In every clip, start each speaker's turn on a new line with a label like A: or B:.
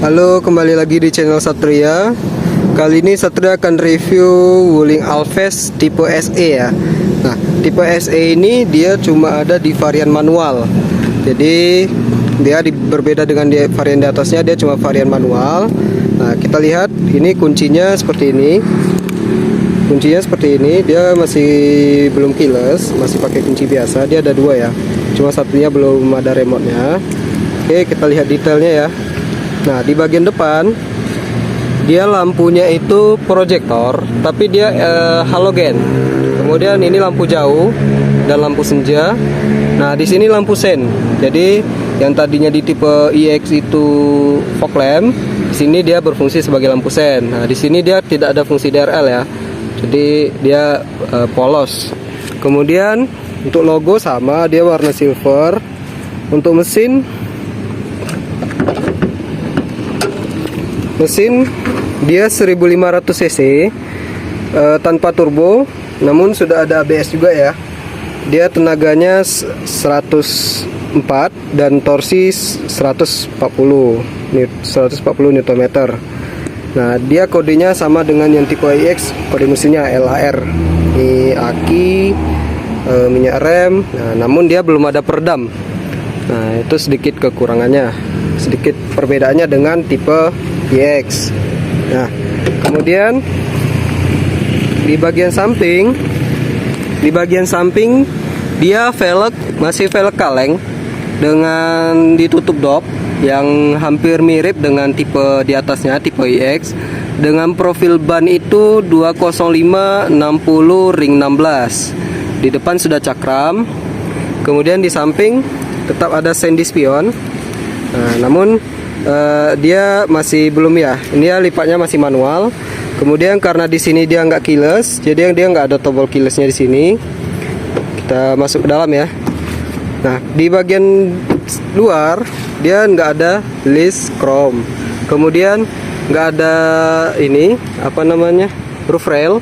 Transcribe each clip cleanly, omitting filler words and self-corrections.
A: Halo, kembali lagi di channel Satria. Kali ini Satria akan review Wuling Alves tipe SE ya. Nah, tipe SE ini dia cuma ada di varian manual. Jadi dia berbeda dengan varian di atasnya, dia cuma varian manual. Nah, kita lihat ini kuncinya seperti ini. Kuncinya seperti ini, dia masih belum keyless, masih pakai kunci biasa. Dia ada dua ya, cuma satunya belum ada remote-nya. Oke, kita lihat detailnya ya. Nah, di bagian depan dia lampunya itu proyektor, tapi dia halogen. Kemudian ini lampu jauh dan lampu senja. Nah, di sini lampu sen. Jadi yang tadinya di tipe iX itu fog lamp, di sini dia berfungsi sebagai lampu sen. Nah, di sini dia tidak ada fungsi DRL ya. Jadi dia polos. Kemudian untuk logo sama, dia warna silver. Untuk mesin dia 1500 cc tanpa turbo, namun sudah ada ABS juga ya. Dia tenaganya 104 dan torsi 140 Nm. Nah, dia kodenya sama dengan yang tipe iX, kode mesinnya LAR. Ini aki, minyak rem. Nah, namun dia belum ada peredam. Nah, itu sedikit kekurangannya, sedikit perbedaannya dengan tipe iX. Nah, kemudian di bagian samping dia velg, masih velg kaleng dengan ditutup dop yang hampir mirip dengan tipe di atasnya, tipe iX, dengan profil ban itu 205/60 ring 16. Di depan sudah cakram. Kemudian di samping tetap ada sandy spion. Nah, namun dia masih belum ya. Ini lipatnya masih manual. Kemudian karena di sini dia nggak keyless, jadi dia nggak ada tombol keylessnya di sini. Kita masuk ke dalam ya. Nah, di bagian luar dia nggak ada list chrome. Kemudian nggak ada ini apa namanya, roof rail.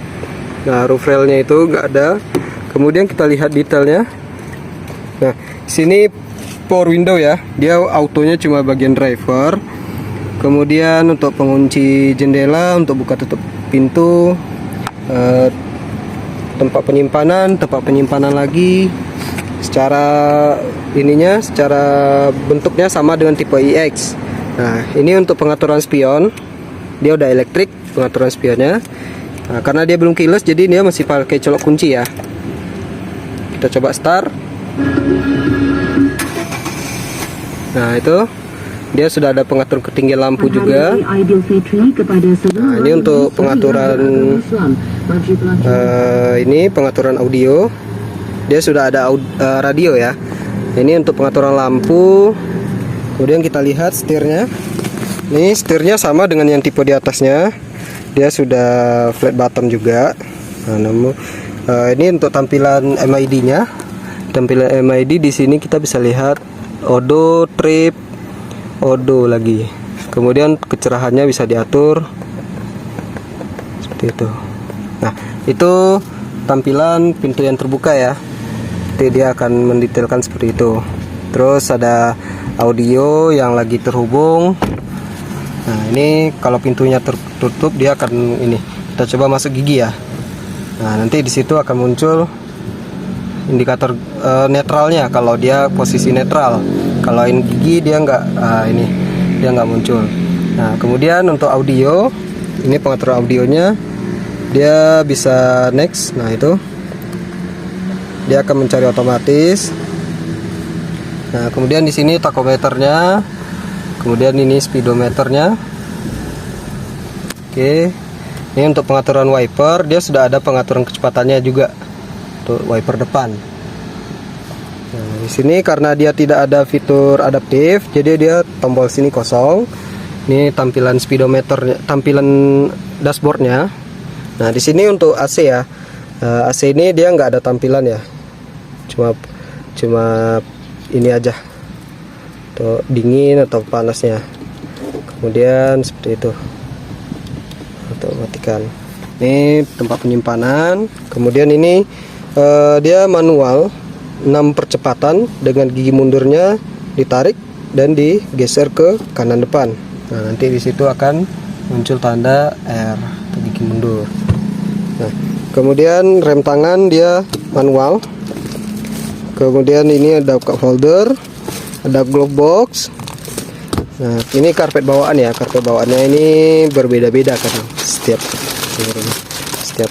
A: Nah, roof railnya itu nggak ada. Kemudian kita lihat detailnya. Nah, sini power window ya, dia autonya cuma bagian driver. Kemudian untuk pengunci jendela, untuk buka tutup pintu, tempat penyimpanan lagi. Secara ininya, secara bentuknya sama dengan tipe iX. Nah, ini untuk pengaturan spion, dia udah elektrik pengaturan spionnya. Nah, karena dia belum keyless, jadi dia masih pakai colok kunci ya. Kita coba start. Nah, itu dia sudah ada pengatur ketinggian lampu juga. Nah, ini untuk pengaturan ini pengaturan audio. Dia sudah ada radio ya. Ini untuk pengaturan lampu. Kemudian kita lihat setirnya. Ini setirnya sama dengan yang tipe di atasnya. Dia sudah flat bottom juga. Nah, namun ini untuk tampilan MID-nya. Tampilan MID di sini kita bisa lihat odo, trip, odo lagi. Kemudian kecerahannya bisa diatur seperti itu. Nah, itu tampilan pintu yang terbuka ya. Nanti dia akan mendetailkan seperti itu. Terus ada audio yang lagi terhubung. Nah, ini kalau pintunya tertutup dia akan ini. Kita coba masuk gigi ya. Nah, nanti di situ akan muncul indikator netralnya kalau dia posisi netral. Kalau ini gigi dia nggak, ini dia nggak muncul. Nah, kemudian untuk audio, ini pengaturan audionya, dia bisa next. Nah, itu dia akan mencari otomatis. Nah, kemudian di sini tachometernya, kemudian ini speedometernya. Oke, ini untuk pengaturan wiper, dia sudah ada pengaturan kecepatannya juga untuk wiper depan. Nah, di sini karena dia tidak ada fitur adaptif, jadi dia tombol sini kosong. Ini tampilan speedometernya, tampilan dashboardnya. Nah, di sini untuk AC ya. AC ini dia nggak ada tampilan ya. Cuma ini aja. Untuk dingin atau panasnya. Kemudian seperti itu. Untuk matikan. Ini tempat penyimpanan. Kemudian ini dia manual 6 percepatan dengan gigi mundurnya ditarik dan digeser ke kanan depan. Nah, nanti di situ akan muncul tanda R atau gigi mundur. Nah, kemudian rem tangan dia manual. Kemudian ini ada cup holder, ada glove box. Nah, ini karpet bawaan ya. Karpet bawaannya ini berbeda-beda kadang setiap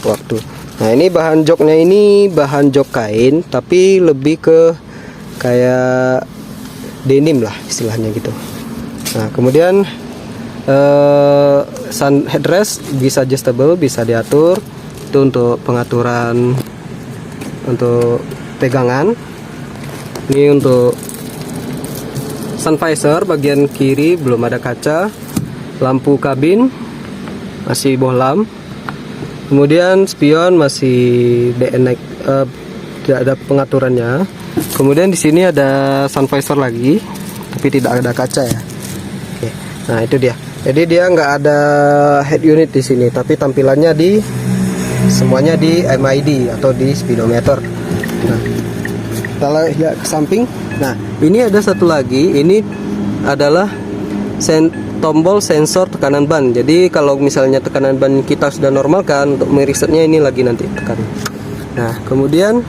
A: waktu. Nah, ini bahan joknya ini bahan jok kain, tapi lebih ke kayak denim lah istilahnya gitu. Nah, kemudian sun headrest bisa adjustable, bisa diatur. Itu untuk pengaturan untuk pegangan. Ini untuk sun visor bagian kiri belum ada kaca. Lampu kabin masih bohlam. Kemudian spion masih tidak ada pengaturannya. Kemudian di sini ada sun visor lagi, tapi tidak ada kaca ya. Oke. Nah, itu dia. Jadi dia nggak ada head unit di sini, tapi tampilannya semuanya di MID atau di speedometer. Nah, kita lihat ke samping. Nah, ini ada satu lagi. Ini adalah tombol sensor tekanan ban. Jadi kalau misalnya tekanan ban kita sudah normalkan, untuk meresetnya ini lagi nanti tekan. Nah, kemudian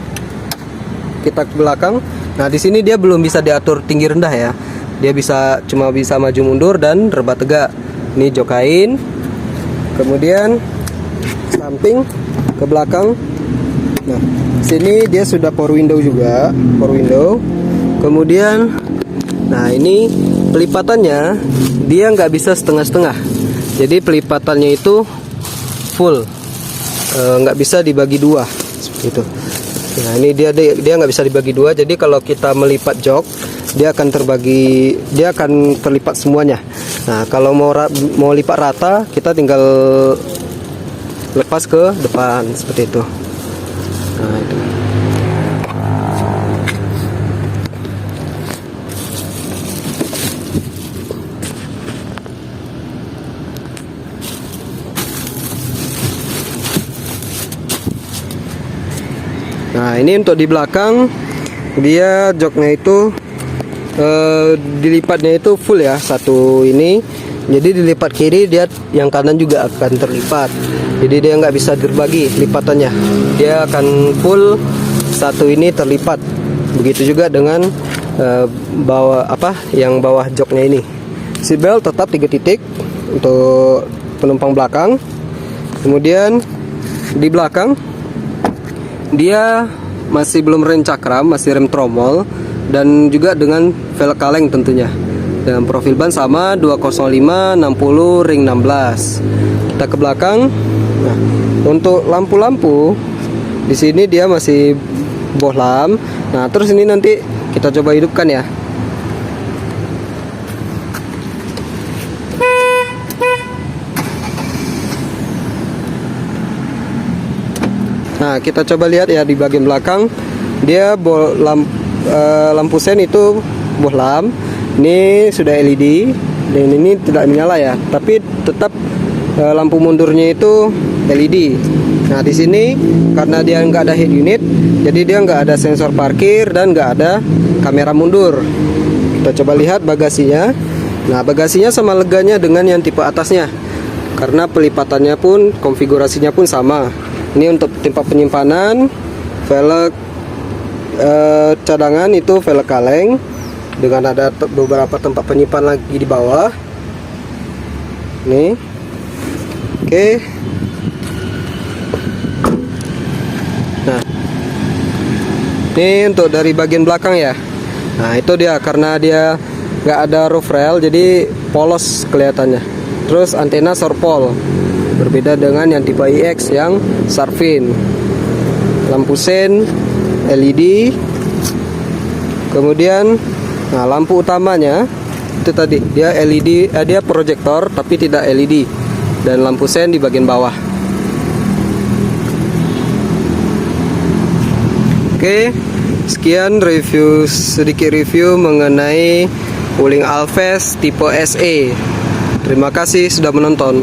A: kita ke belakang. Nah, di sini dia belum bisa diatur tinggi rendah ya. Dia cuma bisa maju mundur dan rebat tegak. Ini jok kain. Kemudian samping ke belakang. Nah, sini dia sudah power window juga, power window. Kemudian, nah ini pelipatannya dia nggak bisa setengah-setengah. Jadi pelipatannya itu full, nggak bisa dibagi dua seperti itu. Nah, ini dia nggak bisa dibagi dua. Jadi kalau kita melipat jok, dia akan terlipat semuanya. Nah, kalau mau lipat rata, kita tinggal lepas ke depan seperti itu. Nah, itu. Nah, ini untuk di belakang, dia joknya itu dilipatnya itu full ya, satu ini. Jadi dilipat kiri, dia yang kanan juga akan terlipat. Jadi dia nggak bisa terbagi lipatannya, dia akan full satu ini terlipat. Begitu juga dengan bawah joknya ini. Seat belt tetap 3 titik untuk penumpang belakang. Kemudian di belakang dia masih belum rem cakram, masih rem tromol, dan juga dengan velg kaleng tentunya. Dengan profil ban sama 205 60 ring 16. Kita ke belakang. Nah, untuk lampu-lampu di sini dia masih bohlam. Nah, terus ini nanti kita coba hidupkan ya. Nah, kita coba lihat ya di bagian belakang, dia lampu sen itu bohlam. Ini sudah LED dan ini tidak menyala ya, tapi tetap lampu mundurnya itu LED. Nah, di sini karena dia nggak ada head unit, jadi dia nggak ada sensor parkir dan nggak ada kamera mundur. Kita coba lihat bagasinya. Nah, bagasinya sama leganya dengan yang tipe atasnya, karena pelipatannya pun, konfigurasinya pun sama. Ini untuk tempat penyimpanan, velg cadangan itu velg kaleng, dengan ada beberapa tempat penyimpan lagi di bawah. Nih, oke. Nah, ini untuk dari bagian belakang ya. Nah, itu dia, karena dia nggak ada roof rail, jadi polos kelihatannya. Terus antena Surpol, berbeda dengan yang tipe iX yang Sharpfin. Lampu sen LED. Kemudian, nah, lampu utamanya itu tadi dia LED, dia proyektor tapi tidak LED, dan lampu sen di bagian bawah. Oke, sekian sedikit review mengenai Wuling Alves tipe SE. Terima kasih sudah menonton.